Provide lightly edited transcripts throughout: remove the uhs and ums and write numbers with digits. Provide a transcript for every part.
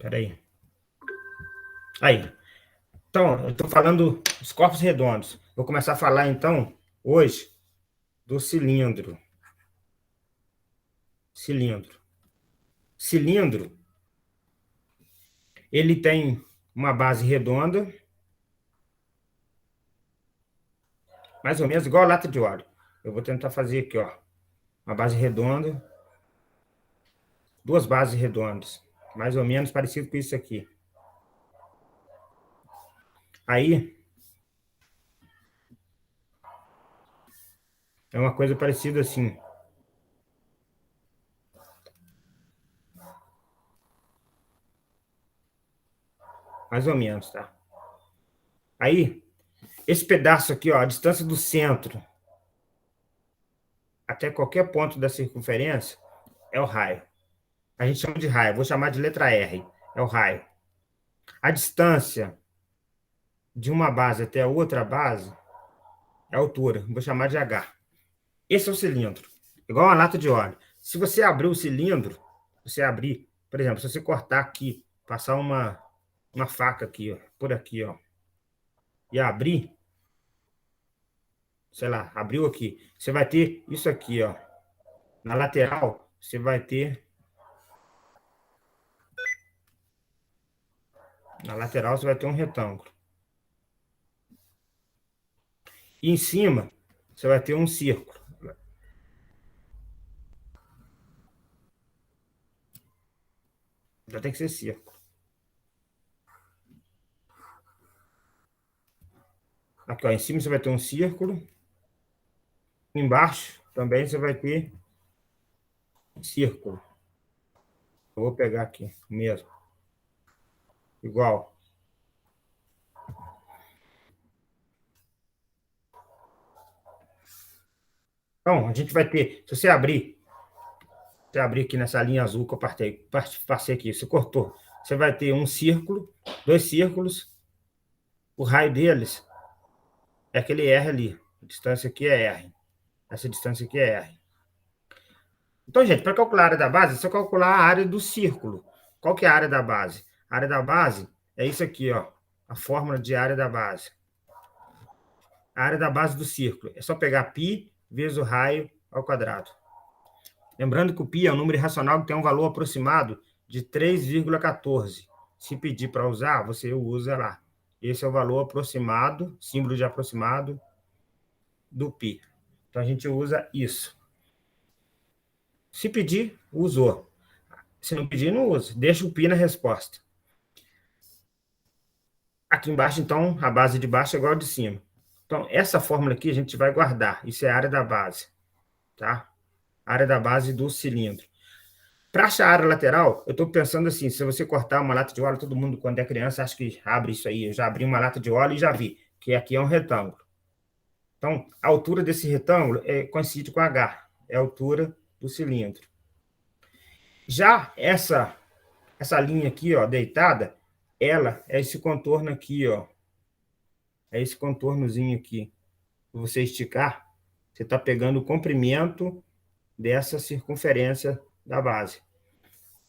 Espera aí. Aí. Então, eu estou falando dos corpos redondos. Vou começar a falar, então, hoje, do cilindro. Cilindro. Cilindro, ele tem uma base redonda, mais ou menos igual a lata de óleo. Eu vou tentar fazer aqui, ó, uma base redonda, duas bases redondas, mais ou menos parecido com isso aqui. Aí, é uma coisa parecida assim. Mais ou menos, tá? Aí, esse pedaço aqui, ó, a distância do centro até qualquer ponto da circunferência é o raio. A gente chama de raio, vou chamar de letra R, é o raio. A distância de uma base até a outra base é a altura, vou chamar de H. Esse é o cilindro, igual uma lata de óleo. Se você abrir o cilindro, você abrir, por exemplo, se você cortar aqui, passar uma faca aqui, ó, por aqui, ó, e abrir, sei lá, abriu aqui, você vai ter isso aqui, ó. Na lateral, você vai ter. Na lateral, você vai ter um retângulo. E em cima, você vai ter um círculo. Já tem que ser círculo. Aqui, ó, em cima você vai ter um círculo. Embaixo também você vai ter um círculo. Eu vou pegar aqui mesmo. Igual. Então, a gente vai ter, se você abrir aqui nessa linha azul que eu passei aqui, você cortou, você vai ter um círculo, dois círculos, o raio deles é aquele R ali, a distância aqui é R, essa distância aqui é R. Então, gente, para calcular a área da base, é só calcular a área do círculo. Qual que é a área da base? A área da base é isso aqui, ó, a fórmula de área da base. A área da base do círculo é só pegar π vezes o raio ao quadrado. Lembrando que o π é um número irracional que tem um valor aproximado de 3,14. Se pedir para usar, você usa lá. Esse é o valor aproximado, símbolo de aproximado do π. Então, a gente usa isso. Se pedir, usou. Se não pedir, não usa. Deixa o π na resposta. Aqui embaixo, então, a base de baixo é igual a de cima. Então, essa fórmula aqui a gente vai guardar. Isso é a área da base. Tá? A área da base do cilindro. Para achar a área lateral, eu estou pensando assim, se você cortar uma lata de óleo, todo mundo, quando é criança, acha que abre isso aí. Eu já abri uma lata de óleo e já vi que aqui é um retângulo. Então, a altura desse retângulo coincide com H. É a altura do cilindro. Já essa linha aqui, ó, deitada, ela é esse contorno aqui, ó. É esse contornozinho aqui. Se você esticar, você está pegando o comprimento dessa circunferência da base.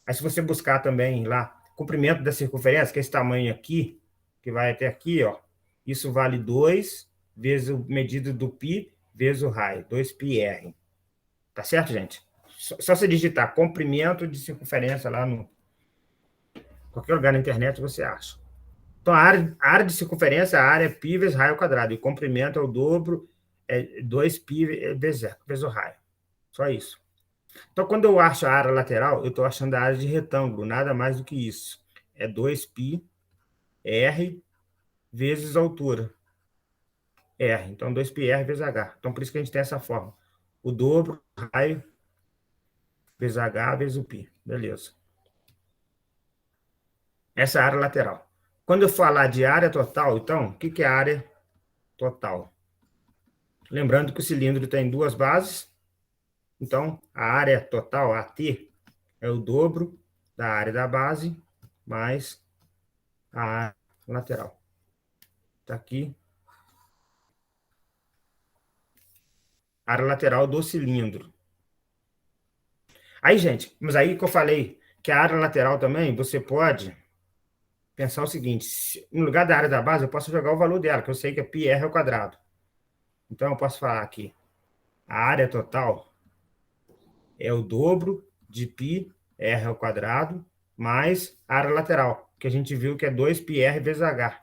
Aí, se você buscar também lá, comprimento da circunferência, que é esse tamanho aqui, que vai até aqui, ó, isso vale 2 vezes a medida do π vezes o raio, 2πr. Tá certo, gente? Só você digitar comprimento de circunferência lá no qualquer lugar na internet você acha. Então, a área de circunferência, a área é π vezes raio ao quadrado, e o comprimento é o dobro, é 2π vezes o raio. Só isso. Então, quando eu acho a área lateral, eu estou achando a área de retângulo, nada mais do que isso. É 2πr vezes a altura. R. Então, 2πr vezes H. Então, por isso que a gente tem essa forma. O dobro, raio, vezes H, vezes o π. Beleza. Essa é a área lateral. Quando eu falar de área total, então, o que é a área total? Lembrando que o cilindro tem duas bases. Então, a área total, AT, é o dobro da área da base mais a área lateral. Está aqui. Área lateral do cilindro. Aí, gente, mas aí que eu falei que a área lateral também, você pode pensar o seguinte, no lugar da área da base, eu posso jogar o valor dela, que eu sei que é πr ao quadrado. Então, eu posso falar aqui, a área total é o dobro de πr ao quadrado mais a área lateral, que a gente viu que é 2πr vezes h.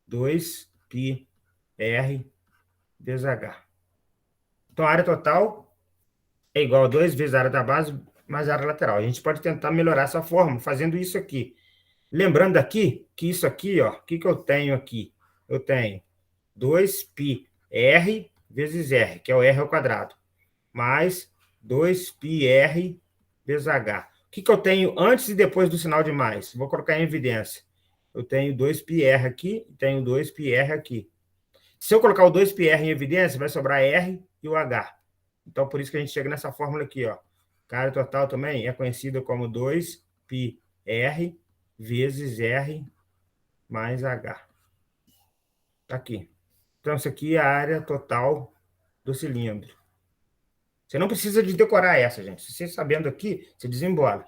2πr vezes h. Então, a área total é igual a 2 vezes a área da base mais a área lateral. A gente pode tentar melhorar essa fórmula fazendo isso aqui. Lembrando aqui que isso aqui, ó, o que eu tenho aqui? Eu tenho 2πr vezes r, que é o r ao quadrado, mais 2πr vezes h. O que eu tenho antes e depois do sinal de mais? Vou colocar em evidência. Eu tenho 2πr aqui e tenho 2πr aqui. Se eu colocar o 2πr em evidência, vai sobrar r e o h. Então, por isso que a gente chega nessa fórmula aqui, ó. A área total também é conhecida como 2πr vezes r mais h. Tá aqui. Então, isso aqui é a área total do cilindro. Você não precisa de decorar essa, gente. Você sabendo aqui, você desembola.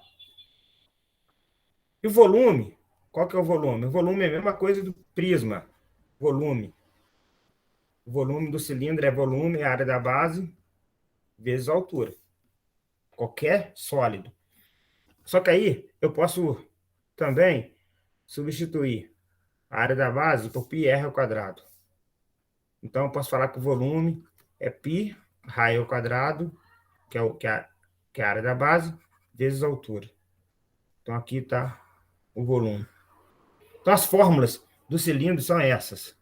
E o volume? Qual que é o volume? O volume é a mesma coisa do prisma. Volume. O volume do cilindro é volume, a área da base, vezes a altura. Qualquer sólido. Só que aí eu posso também substituir a área da base por πr ao quadrado. Então, eu posso falar que o volume é π raio ao quadrado, que é a área da base, vezes a altura. Então, aqui está o volume. Então, as fórmulas do cilindro são essas.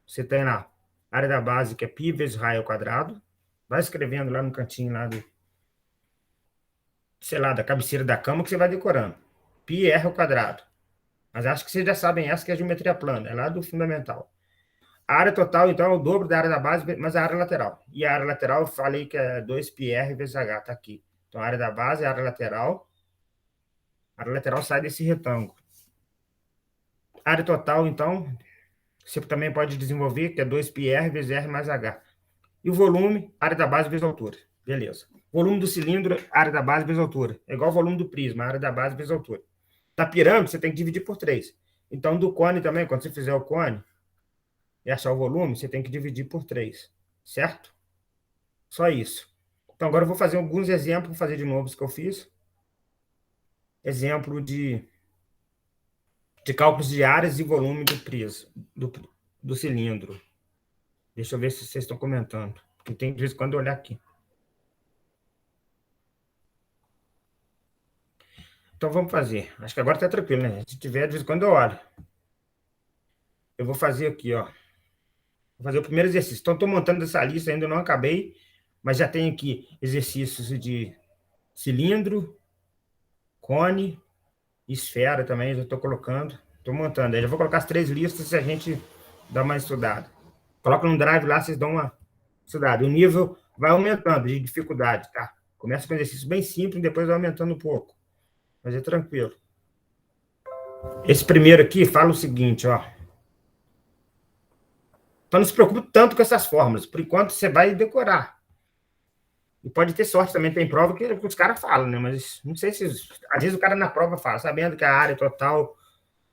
Você tem na área da base, que é π vezes raio ao quadrado. Vai escrevendo lá no cantinho, lá do, sei lá, da cabeceira da cama, que você vai decorando. πr ao quadrado. Mas acho que vocês já sabem essa, que é a geometria plana. É lá do fundamental. A área total, então, é o dobro da área da base, mas a área lateral. E a área lateral, eu falei que é 2πr vezes h, está aqui. Então, a área da base é a área lateral. A área lateral sai desse retângulo. A área total, então, você também pode desenvolver, que é 2πr vezes r mais h. E o volume, área da base vezes altura. Beleza. Volume do cilindro, área da base vezes altura. É igual ao volume do prisma, área da base vezes altura. Da pirâmide, você tem que dividir por 3. Então, do cone também, quando você fizer o cone e achar o volume, você tem que dividir por 3. Certo? Só isso. Então, agora eu vou fazer alguns exemplos, vou fazer de novo os que eu fiz. Exemplo de cálculos de áreas e volume do prisma, do cilindro. Deixa eu ver se vocês estão comentando. Porque tem de vez em quando olhar aqui. Então, vamos fazer. Acho que agora está tranquilo, né? Se tiver, de vez em quando eu olho. Eu vou fazer aqui, ó. Vou fazer o primeiro exercício. Então, estou montando essa lista, ainda não acabei, mas já tenho aqui exercícios de cilindro, cone, esfera também, já estou colocando. Estou montando. Aí já vou colocar as 3 listas e a gente dá uma estudada. Coloca no drive lá, vocês dão uma estudada. O nível vai aumentando de dificuldade, tá? Começa com um exercício bem simples, depois vai aumentando um pouco. Mas é tranquilo. Esse primeiro aqui fala o seguinte, ó. Então não se preocupe tanto com essas fórmulas. Por enquanto, você vai decorar. E pode ter sorte também, tem prova que os caras falam, né? Mas não sei se... Às vezes o cara na prova fala, sabendo que a área total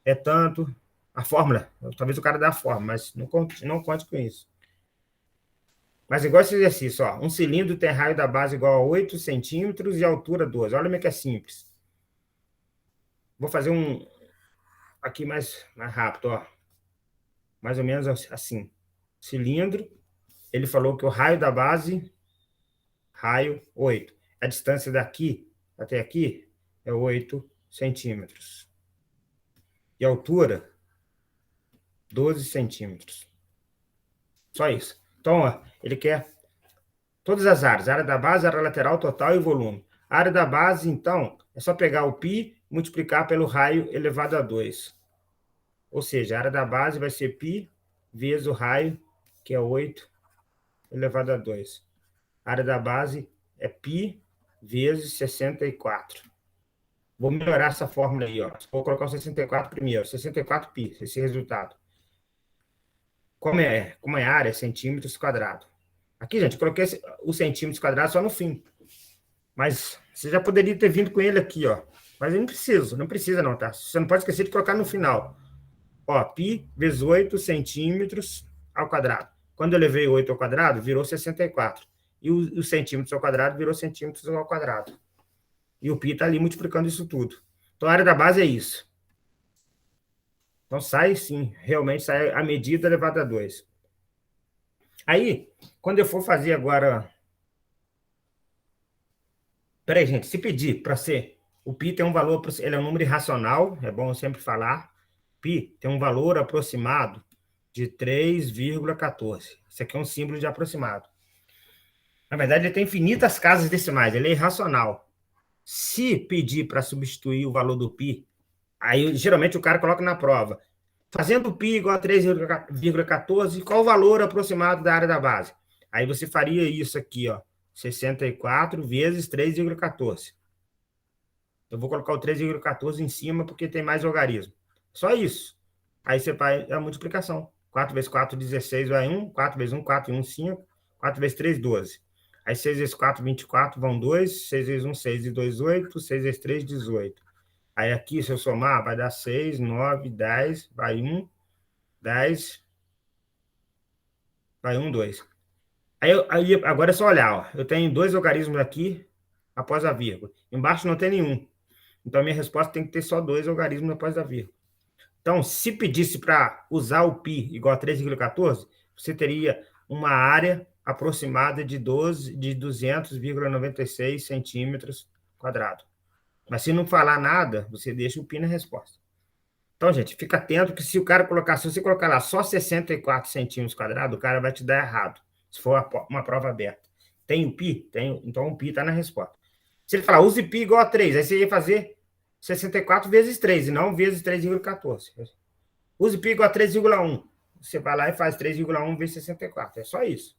é tanto, a fórmula, talvez o cara dê a fórmula, mas não conte com isso. Mas igual esse exercício, ó, um cilindro tem raio da base igual a 8 centímetros e altura 12. Olha como é que é simples. Vou fazer um aqui mais rápido, ó. Mais ou menos assim. Cilindro, ele falou que o raio da base, raio 8. A distância daqui até aqui é 8 centímetros. E a altura, 12 centímetros. Só isso. Então, ó, ele quer todas as áreas. A área da base, a área lateral, total e volume. A área da base, então, é só pegar o π, multiplicar pelo raio elevado a 2. Ou seja, a área da base vai ser π vezes o raio, que é 8 elevado a 2. A área da base é π vezes 64. Vou melhorar essa fórmula aí, ó. Vou colocar o 64 primeiro. 64π, esse resultado. Como é área? Centímetros quadrados. Aqui, gente, eu coloquei os centímetros quadrados só no fim. Mas você já poderia ter vindo com ele aqui, ó. Mas eu não precisa não, tá? Você não pode esquecer de colocar no final. Ó, π vezes 8 centímetros ao quadrado. Quando eu levei 8 ao quadrado, virou 64. E os centímetros ao quadrado virou centímetros ao quadrado. E o π está ali multiplicando isso tudo. Então, a área da base é isso. Então, sai sim, realmente sai a medida elevada a 2. Aí, quando eu for fazer agora... Peraí, gente, se pedir para ser... O π tem um valor, ele é um número irracional, é bom eu sempre falar. Π tem um valor aproximado de 3,14. Isso aqui é um símbolo de aproximado. Na verdade, ele tem infinitas casas decimais, ele é irracional. Se pedir para substituir o valor do π, aí geralmente o cara coloca na prova. Fazendo π igual a 3,14, qual o valor aproximado da área da base? Aí você faria isso aqui, ó, 64 vezes 3,14. Eu vou colocar o 3,14 em cima porque tem mais logaritmo. Só isso. Aí você faz a multiplicação. 4 vezes 4, 16 vai 1. 4 vezes 1, 4 e 1, 5. 4 vezes 3, 12. Aí 6 vezes 4, 24, vão 2. 6 vezes 1, 6 e 2, 8. 6 vezes 3, 18. Aí aqui, se eu somar, vai dar 6, 9, 10, vai 1, 10, vai 1, 2. Aí agora é só olhar, ó. Eu tenho dois logaritmos aqui após a vírgula. Embaixo não tem nenhum. Então, a minha resposta tem que ter só dois logaritmos após a vírgula. Então, se pedisse para usar o π igual a 3,14, você teria uma área aproximada de 200,96 centímetros quadrados. Mas se não falar nada, você deixa o π na resposta. Então, gente, fica atento que se você colocar lá só 64 centímetros quadrados, o cara vai te dar errado, se for uma prova aberta. Tem o π? Tem, então o π está na resposta. Se ele falar, use π igual a 3, aí você ia fazer 64 vezes 3, e não vezes 3,14. Use π igual a 3,1. Você vai lá e faz 3,1 vezes 64. É só isso.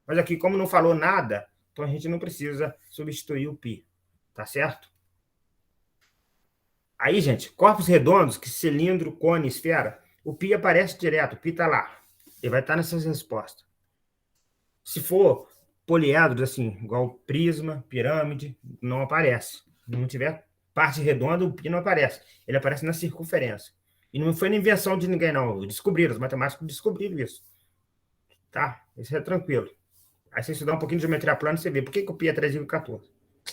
Mas aqui, como não falou nada, então a gente não precisa substituir o π. Tá certo? Aí, gente, corpos redondos, que cilindro, cone, esfera, o π aparece direto, o π está lá. Ele vai estar nessas respostas. Se for poliedros, assim, igual prisma, pirâmide, não aparece. Se não tiver parte redonda, o π não aparece. Ele aparece na circunferência. E não foi na invenção de ninguém, não. Descobriram, os matemáticos descobriram isso. Tá? Isso é tranquilo. Aí você estudar um pouquinho de geometria plana, você vê por que o π é 3,14.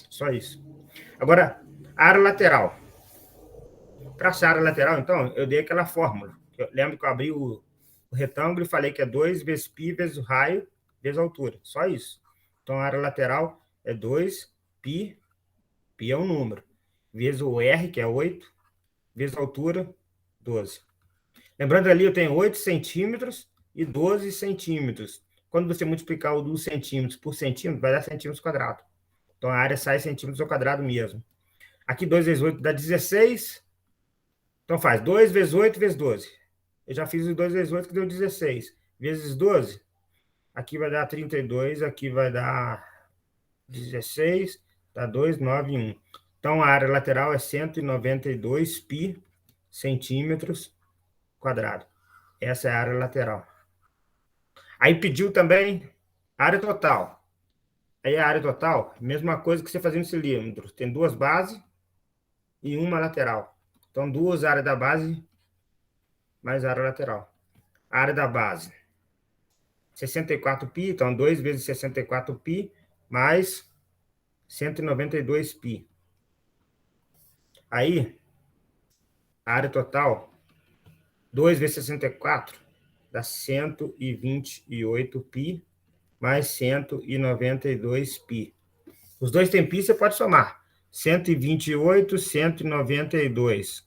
Só isso. Agora, a área lateral. Para achar a área lateral, então, eu dei aquela fórmula. Eu lembro que eu abri o retângulo e falei que é 2 vezes π vezes o raio vezes a altura. Só isso. Então, a área lateral é 2π, π é um número, vezes o r, que é 8, vezes a altura, 12. Lembrando ali, eu tenho 8 centímetros e 12 centímetros. Quando você multiplicar o dos centímetros por centímetro, vai dar centímetros quadrados. Então, a área sai centímetros ao quadrado mesmo. Aqui, 2 vezes 8 dá 16. Então, faz 2 vezes 8 vezes 12. Eu já fiz o 2 vezes 8, que deu 16. Vezes 12, aqui vai dar 32, aqui vai dar 16, dá 2, 9 e 1. Então, a área lateral é 192 π centímetros quadrado. Essa é a área lateral. Aí pediu também a área total. Aí a área total, mesma coisa que você fazia no cilindro. Tem duas bases e uma lateral. Então, duas áreas da base mais área lateral. A área da base, 64π, então 2 vezes 64π mais 192π. Aí, a área total, 2 vezes 64 dá 128π mais 192π. Os dois têm π, você pode somar. 128, 192.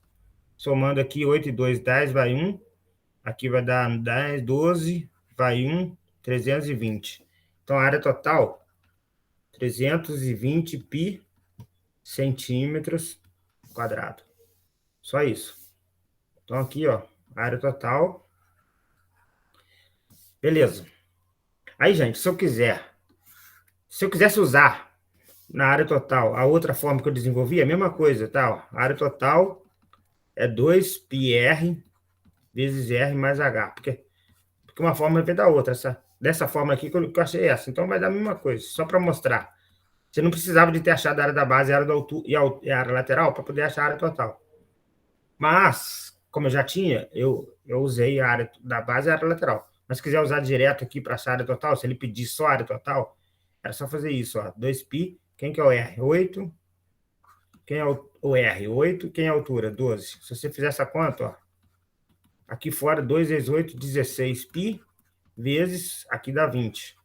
Somando aqui, 8 e 2, 10, vai 1. Aqui vai dar 10, 12, vai 1, 320. Então, a área total, 320 π centímetros quadrado. Só isso. Então, aqui, ó, a área total. Beleza. Aí, gente, se eu quisesse usar na área total a outra forma que eu desenvolvi, a mesma coisa, tá? A área total é 2πr vezes r mais h. Porque uma forma vem da outra. Dessa forma aqui que eu achei essa. Então, vai dar a mesma coisa, só para mostrar. Você não precisava de ter achado a área da base, a área da altura e a área lateral para poder achar a área total. Mas, como eu já tinha, eu usei a área da base e a área lateral. Mas se quiser usar direto aqui para achar a área total, se ele pedir só a área total, era só fazer isso, ó, 2π. Quem que é o R? 8. Quem é o R? 8. Quem é a altura? 12. Se você fizer essa conta, ó, aqui fora, 2 vezes 8, 16π, vezes, aqui dá 20.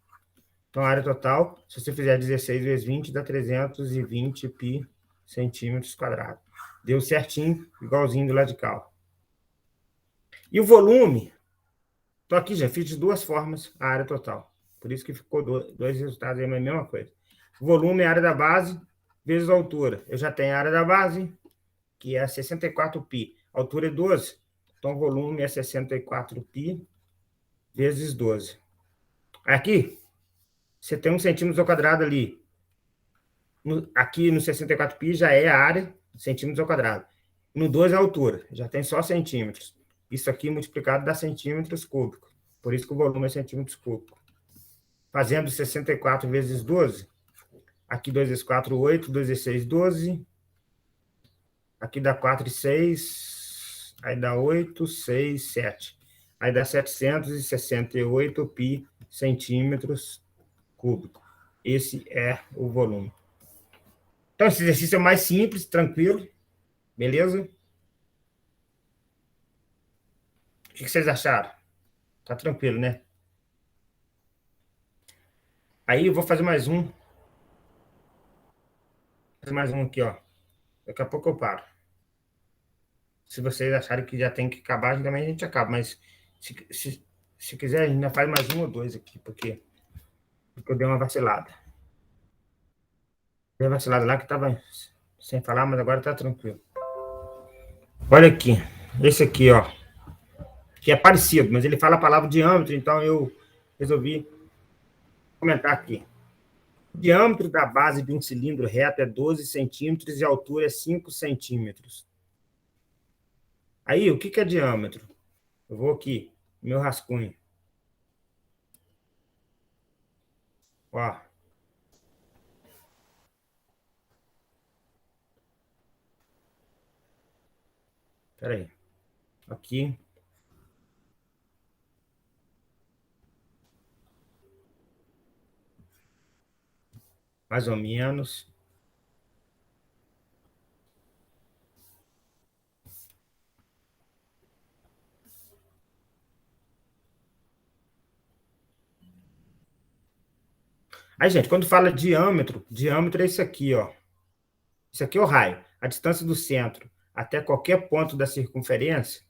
Então, a área total, se você fizer 16 vezes 20, dá 320π centímetros quadrados. Deu certinho, igualzinho do lado de cá. E o volume, então aqui já fiz de duas formas a área total. Por isso que ficou dois resultados aí, mas a mesma coisa. O volume é a área da base vezes a altura. Eu já tenho a área da base, que é 64π. A altura é 12. Então, o volume é 64π vezes 12. Aqui, você tem 1 centímetro ao quadrado ali. Aqui no 64π já é a área, centímetros ao quadrado. No 12 é a altura, já tem só centímetros. Isso aqui multiplicado dá centímetros cúbicos. Por isso que o volume é centímetros cúbicos. Fazendo 64 vezes 12, aqui 2 vezes 4, 8, 2 vezes 6, 12. Aqui dá 4 e 6, aí dá 8, 6, 7. Aí dá 768π centímetros cúbicos. Esse é o volume. Então, esse exercício é mais simples, tranquilo, beleza? O que vocês acharam? Tá tranquilo, né? Aí eu vou fazer mais um. Vou fazer mais um aqui, ó. Daqui a pouco eu paro. Se vocês acharem que já tem que acabar, também a gente acaba. Mas se quiser, a gente ainda faz mais um ou dois aqui, porque eu dei uma vacilada. Dei uma vacilada lá que tava sem falar, mas agora tá tranquilo. Olha aqui. Esse aqui, ó. Que é parecido, mas ele fala a palavra diâmetro, então eu resolvi comentar aqui. O diâmetro da base de um cilindro reto é 12 centímetros e a altura é 5 centímetros. Aí, o que é diâmetro? Eu vou aqui, meu rascunho. Ó. Espera aí. Aqui. Mais ou menos. Aí, gente, quando fala diâmetro é isso aqui, ó. Isso aqui é o raio. A distância do centro até qualquer ponto da circunferência,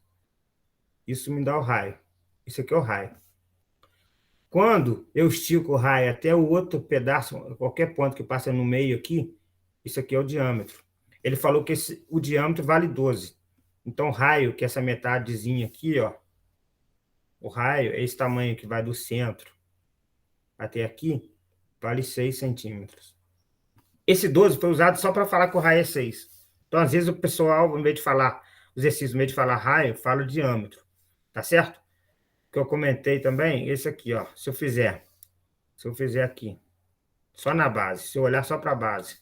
isso me dá o raio. Isso aqui é o raio. Quando eu estico o raio até o outro pedaço, qualquer ponto que passa no meio aqui, isso aqui é o diâmetro. Ele falou que o diâmetro vale 12. Então, o raio, que é essa metadezinha aqui, ó, o raio é esse tamanho que vai do centro até aqui, vale 6 centímetros. Esse 12 foi usado só para falar que o raio é 6. Então, às vezes, o pessoal, em vez de falar exercício, em vez de falar raio, fala o diâmetro. Tá certo? O que eu comentei também, esse aqui, ó. Se eu fizer aqui, só na base, se eu olhar só para a base.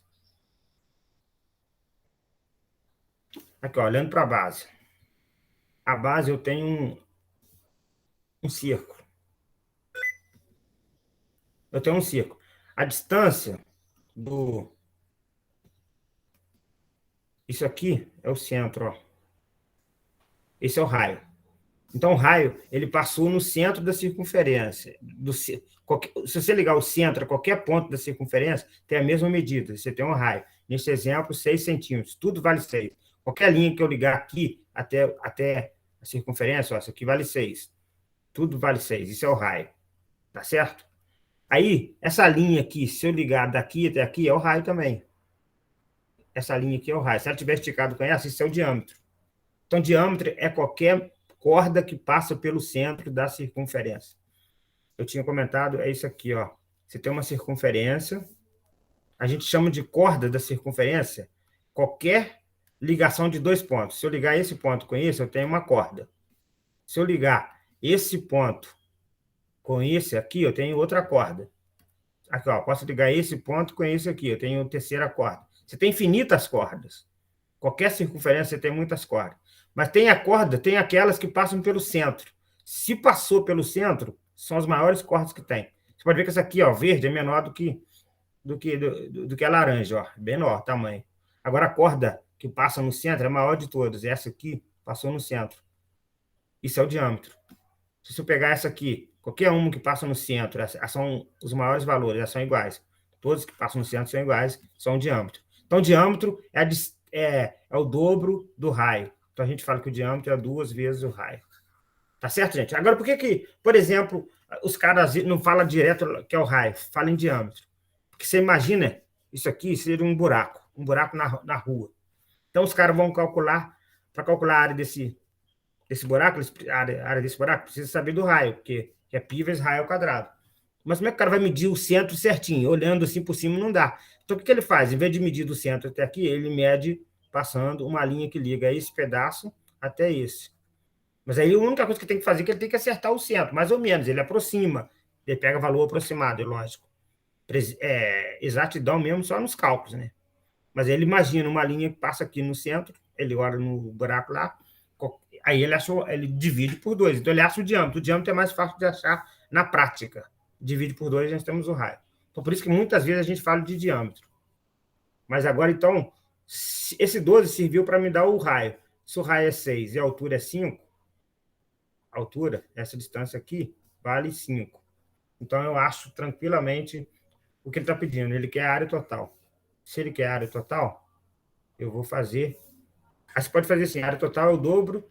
Aqui, ó, olhando para a base. A base eu tenho um círculo. Eu tenho um círculo. A distância do... Isso aqui é o centro, ó. Esse é o raio. Então, o raio, ele passou no centro da circunferência. Se você ligar o centro a qualquer ponto da circunferência, tem a mesma medida. Você tem um raio. Neste exemplo, 6 centímetros. Tudo vale 6. Qualquer linha que eu ligar aqui até a circunferência, ó, isso aqui vale 6. Tudo vale 6. Isso é o raio. Tá certo? Aí, essa linha aqui, se eu ligar daqui até aqui, é o raio também. Essa linha aqui é o raio. Se ela tiver esticado com essa, isso é o diâmetro. Então, diâmetro é qualquer corda que passa pelo centro da circunferência. Eu tinha comentado, é isso aqui, ó. Você tem uma circunferência, a gente chama de corda da circunferência qualquer ligação de dois pontos. Se eu ligar esse ponto com esse, eu tenho uma corda. Se eu ligar esse ponto com esse aqui, eu tenho outra corda. Aqui, ó, posso ligar esse ponto com esse aqui. Eu tenho terceira corda. Você tem infinitas cordas. Qualquer circunferência você tem muitas cordas. Mas tem a corda, tem aquelas que passam pelo centro. Se passou pelo centro, são as maiores cordas que tem. Você pode ver que essa aqui, ó, verde, é menor do que a laranja, ó, menor tamanho. Agora a corda que passa no centro é a maior de todas. Essa aqui passou no centro. Isso é o diâmetro. Se eu pegar essa aqui, qualquer uma que passa no centro, são os maiores valores, elas são iguais. Todas que passam no centro são iguais, são o diâmetro. Então, o diâmetro é o dobro do raio. Então, a gente fala que o diâmetro é 2 vezes o raio. Tá certo, gente? Agora, por que, por exemplo, os caras não falam direto que é o raio, falam em diâmetro? Porque você imagina isso aqui ser um buraco na rua. Então, os caras vão calcular, para calcular a área desse buraco, a área desse buraco, precisa saber do raio, porque é π vezes raio ao quadrado. Mas como é que o cara vai medir o centro certinho? Olhando assim por cima não dá. Então, o que ele faz? Em vez de medir do centro até aqui, ele mede passando uma linha que liga esse pedaço até esse. Mas aí a única coisa que tem que fazer é que ele tem que acertar o centro, mais ou menos. Ele aproxima, ele pega valor aproximado, é lógico. Exatidão mesmo só nos cálculos, né? Mas ele imagina uma linha que passa aqui no centro, ele olha no buraco lá, aí ele divide por 2. Então ele acha o diâmetro. O diâmetro é mais fácil de achar na prática. Divide por 2, nós temos o raio. Então por isso que muitas vezes a gente fala de diâmetro. Mas agora, então, esse 12 serviu para me dar o raio. Se o raio é 6 e a altura é 5, a altura, essa distância aqui, vale 5. Então eu acho tranquilamente o que ele está pedindo. Ele quer a área total. Se ele quer a área total, eu vou fazer. Aí você pode fazer assim: a área total é o dobro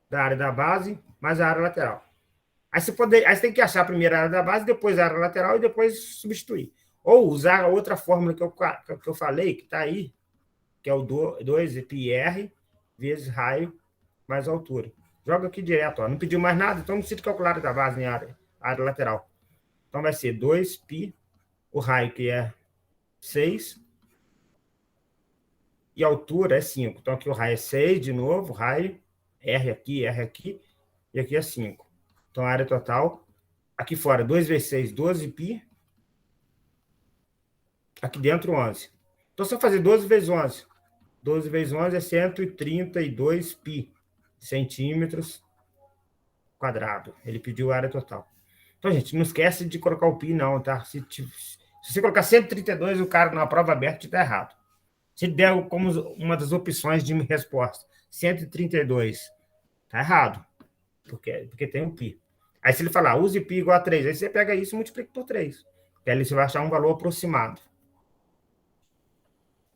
da área da base mais a área lateral. Aí você tem que achar primeiro a área da base, depois a área lateral e depois substituir. Ou usar a outra fórmula que eu falei, que está aí, que é o 2πr vezes raio mais altura. Joga aqui direto, ó. Não pediu mais nada, então não precisa calcular a área da base nem a área lateral. Então vai ser 2π, o raio que é 6, e a altura é 5. Então aqui o raio é 6, de novo, raio, R aqui, e aqui é 5. Então a área total, aqui fora, 2 vezes 6, 12π, aqui dentro 11. Então se eu fazer 12 vezes 11, 12 vezes 11 é 132π, centímetros quadrado. Ele pediu a área total. Então, gente, não esquece de colocar o π não, tá? Se você colocar 132, o cara na prova aberta está errado. Se der como uma das opções de resposta, 132, tá errado, porque tem um π. Aí se ele falar, use π igual a 3, aí você pega isso e multiplica por 3. Aí você vai achar um valor aproximado.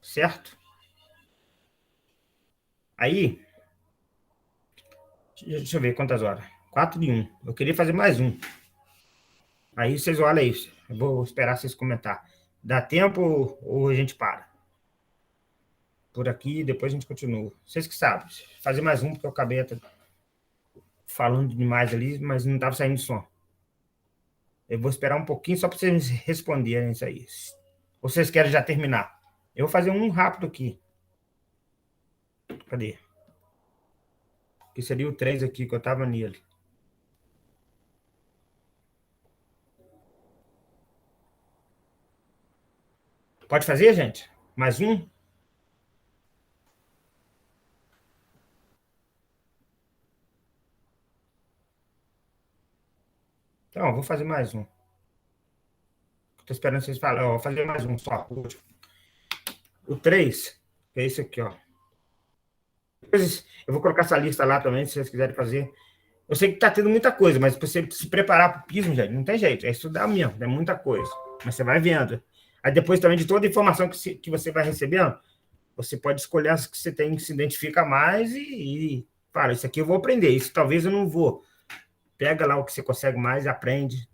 Certo? Aí, deixa eu ver quantas horas. 4 de 1. Eu queria fazer mais um. Aí vocês olham isso. Eu vou esperar vocês comentar. Dá tempo ou a gente para? Por aqui, depois a gente continua. Vocês que sabem. Fazer mais um, porque eu acabei falando demais ali, mas não estava saindo som. Eu vou esperar um pouquinho só para vocês responderem isso aí. Ou vocês querem já terminar? Eu vou fazer um rápido aqui. Cadê? Que seria o 3 aqui, que eu estava nele. Pode fazer, gente? Mais um? Então, eu vou fazer mais um. Estou esperando vocês falarem. Vou fazer mais um só. O 3, que é esse aqui, ó. Depois eu vou colocar essa lista lá também, se vocês quiserem fazer. Eu sei que está tendo muita coisa, mas para você se preparar para o piso, gente, não tem jeito. É estudar mesmo, é muita coisa. Mas você vai vendo. Aí depois também de toda a informação que você vai recebendo, você pode escolher as que você tem que se identifica mais e fala, isso aqui eu vou aprender, isso talvez eu não vou. Pega lá o que você consegue mais e aprende.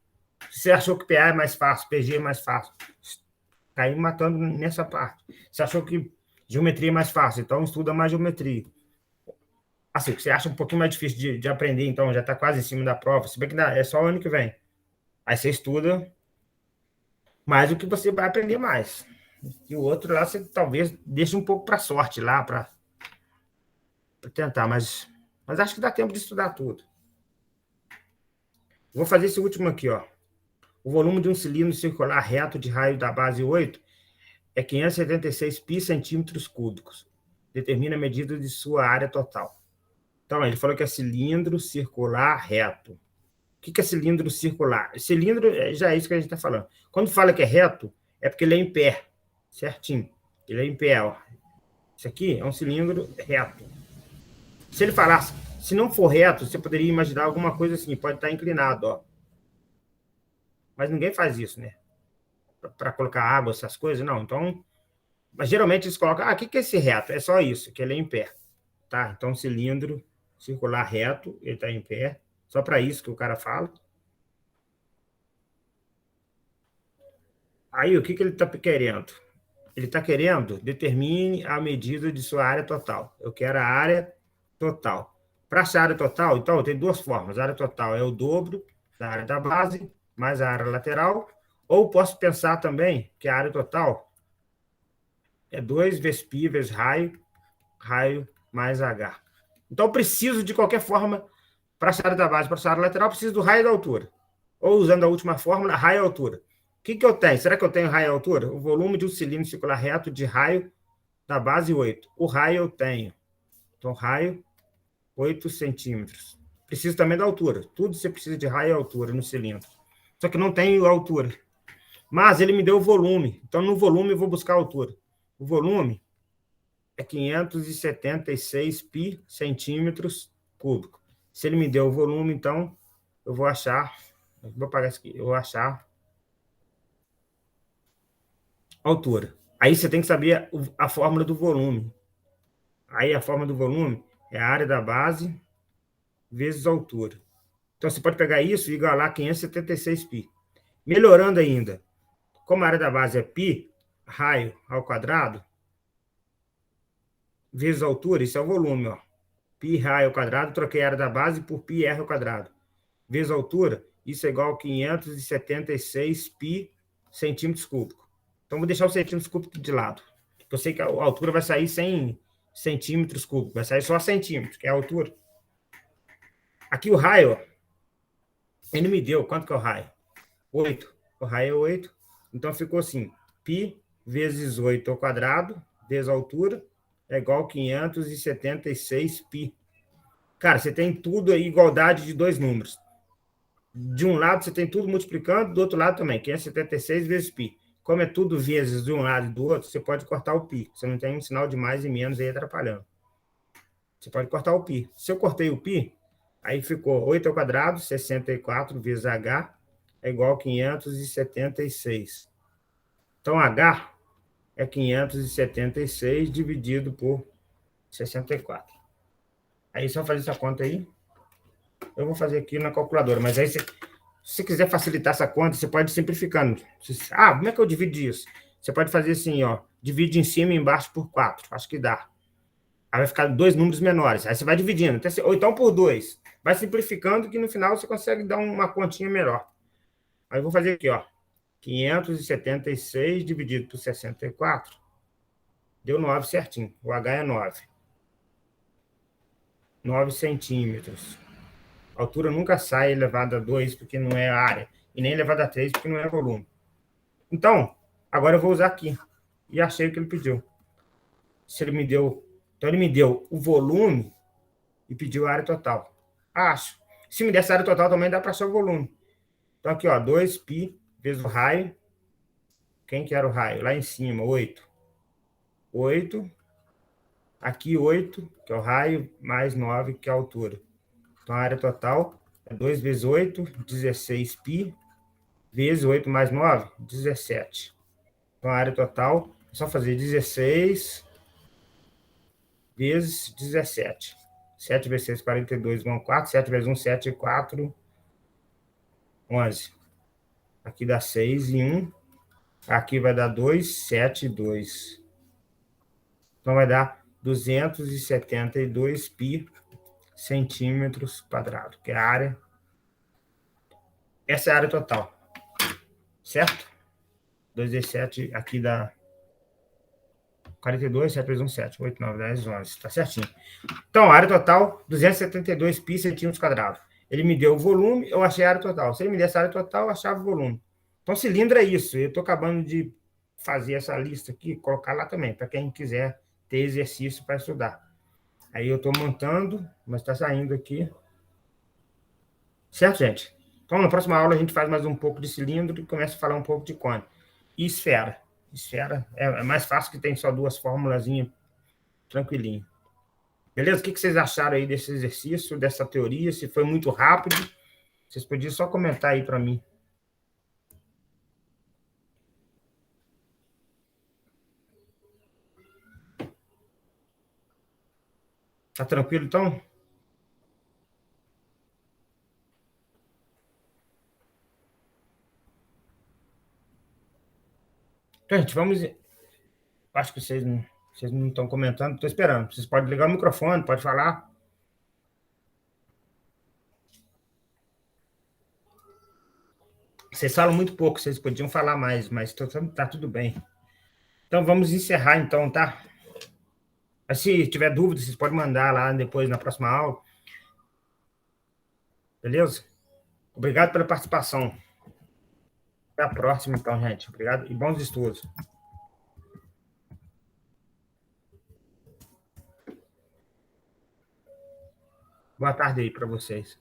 Se você achou que PA é mais fácil, PG é mais fácil, tá aí matando nessa parte. Você achou que geometria é mais fácil, então estuda mais geometria. Assim, você acha um pouquinho mais difícil de aprender, então já está quase em cima da prova, se bem que é só o ano que vem. Aí você estuda mais o que você vai aprender mais. E o outro lá, você talvez deixe um pouco para sorte lá, para tentar, mas acho que dá tempo de estudar tudo. Vou fazer esse último aqui, ó. O volume de um cilindro circular reto de raio da base 8 é 576 pi centímetros cúbicos. Determina a medida de sua área total. Então, ele falou que é cilindro circular reto. O que é cilindro circular? Cilindro já é isso que a gente está falando. Quando fala que é reto, é porque ele é em pé, certinho. Ele é em pé, ó. Isso aqui é um cilindro reto. Se ele falasse, se não for reto, você poderia imaginar alguma coisa assim, pode estar inclinado, ó. Mas ninguém faz isso, né? Para colocar água, essas coisas, não. Então, mas geralmente eles colocam, o que é esse reto? É só isso, que ele é em pé, tá? Então, cilindro circular reto, ele está em pé, só para isso que o cara fala. Aí, o que ele está querendo? Ele está querendo, determine a medida de sua área total. Eu quero a área total. Para essa área total, então, tem duas formas. A área total é o dobro da área da base, mais a área lateral. Ou posso pensar também que a área total é 2 vezes π vezes raio mais h. Então, eu preciso, de qualquer forma, para essa área da base, para essa área lateral, preciso do raio da altura. Ou, usando a última fórmula, raio e altura. O que eu tenho? Será que eu tenho raio e altura? O volume de um cilindro circular reto de raio da base 8. O raio eu tenho. Então, raio, 8 centímetros. Preciso também da altura. Tudo você precisa de raio e altura no cilindro. Só que não tenho altura. Mas ele me deu o volume. Então, no volume, eu vou buscar a altura. O volume é 576 pi centímetros cúbicos. Se ele me deu o volume, então, eu vou achar... Vou apagar isso aqui. Eu vou achar altura. Aí você tem que saber a fórmula do volume. Aí a fórmula do volume é a área da base vezes a altura. Então você pode pegar isso e igualar 576 π. Melhorando ainda, como a área da base é π, raio ao quadrado, vezes a altura, isso é o volume, ó. Π raio ao quadrado, troquei a área da base por π r ao quadrado. Vezes a altura, isso é igual a 576 π centímetros cúbicos. Então, vou deixar o centímetros cúbicos de lado. Eu sei que a altura vai sair 100 centímetros cúbicos. Vai sair só centímetros, que é a altura. Aqui o raio, ó, ele me deu, quanto que é o raio? 8. O raio é 8. Então, ficou assim, π vezes 8 ao quadrado, vezes a altura, é igual a 576 π. Cara, você tem tudo aí, igualdade de dois números. De um lado, você tem tudo multiplicando, do outro lado também, 576 vezes π. Como é tudo vezes de um lado e do outro, você pode cortar o π. Você não tem um sinal de mais e menos aí atrapalhando. Você pode cortar o π. Se eu cortei o π, aí ficou 8 ao quadrado, 64 vezes h, é igual a 576. Então, h é 576 dividido por 64. Aí, só fazer essa conta aí. Eu vou fazer aqui na calculadora, mas aí se você quiser facilitar essa conta, você pode ir simplificando. Como é que eu divido isso? Você pode fazer assim, ó, divide em cima e embaixo por 4. Acho que dá. Aí vai ficar dois números menores. Aí você vai dividindo. Ou então por 2. Vai simplificando que no final você consegue dar uma continha melhor. Aí eu vou fazer aqui, ó. 576 dividido por 64. Deu 9 certinho. O H é 9. 9 centímetros. A altura nunca sai elevado a 2, porque não é área. E nem elevado a 3, porque não é volume. Então, agora eu vou usar aqui. E achei o que ele pediu. Se ele me deu... Então, ele me deu o volume e pediu a área total. Acho. Se me desse a área total, também dá para achar o volume. Então, aqui, ó, 2π vezes o raio. Quem que era o raio? Lá em cima, 8. 8. Aqui, 8, que é o raio, mais 9, que é a altura. Então, a área total é 2 vezes 8, 16π, vezes 8 mais 9, 17. Então, a área total é só fazer 16 vezes 17. 7 vezes 6, 42, vão 4. 7 vezes 1, 7, 4, 11. Aqui dá 6 e 1. Aqui vai dar 2, 7 e 2. Então, vai dar 272 π centímetros quadrados, que é a área. Essa é a área total. Certo? 2 vezes 7, aqui dá 42, 7 vezes 1, 7, 8, 9, 10, 11. Tá certinho. Então, a área total, 272 π centímetros quadrados. Ele me deu o volume, eu achei a área total. Se ele me desse a área total, eu achava o volume. Então, cilindro é isso. Eu estou acabando de fazer essa lista aqui, colocar lá também, para quem quiser ter exercício para estudar. Aí eu estou montando, mas está saindo aqui. Certo, gente? Então, na próxima aula, a gente faz mais um pouco de cilindro e começa a falar um pouco de cone. E esfera. Esfera é mais fácil, que tem só duas formulazinhas, tranquilinho. Beleza? O que vocês acharam aí desse exercício, dessa teoria? Se foi muito rápido, vocês podiam só comentar aí para mim. Tá tranquilo, então? Então, gente, vamos... Acho que vocês não estão comentando, estou esperando. Vocês podem ligar o microfone, pode falar. Vocês falam muito pouco, vocês podiam falar mais, mas tá tudo bem. Então, vamos encerrar, então, tá? Mas se tiver dúvida, vocês podem mandar lá depois na próxima aula. Beleza? Obrigado pela participação. Até a próxima, então, gente. Obrigado e bons estudos. Boa tarde aí para vocês.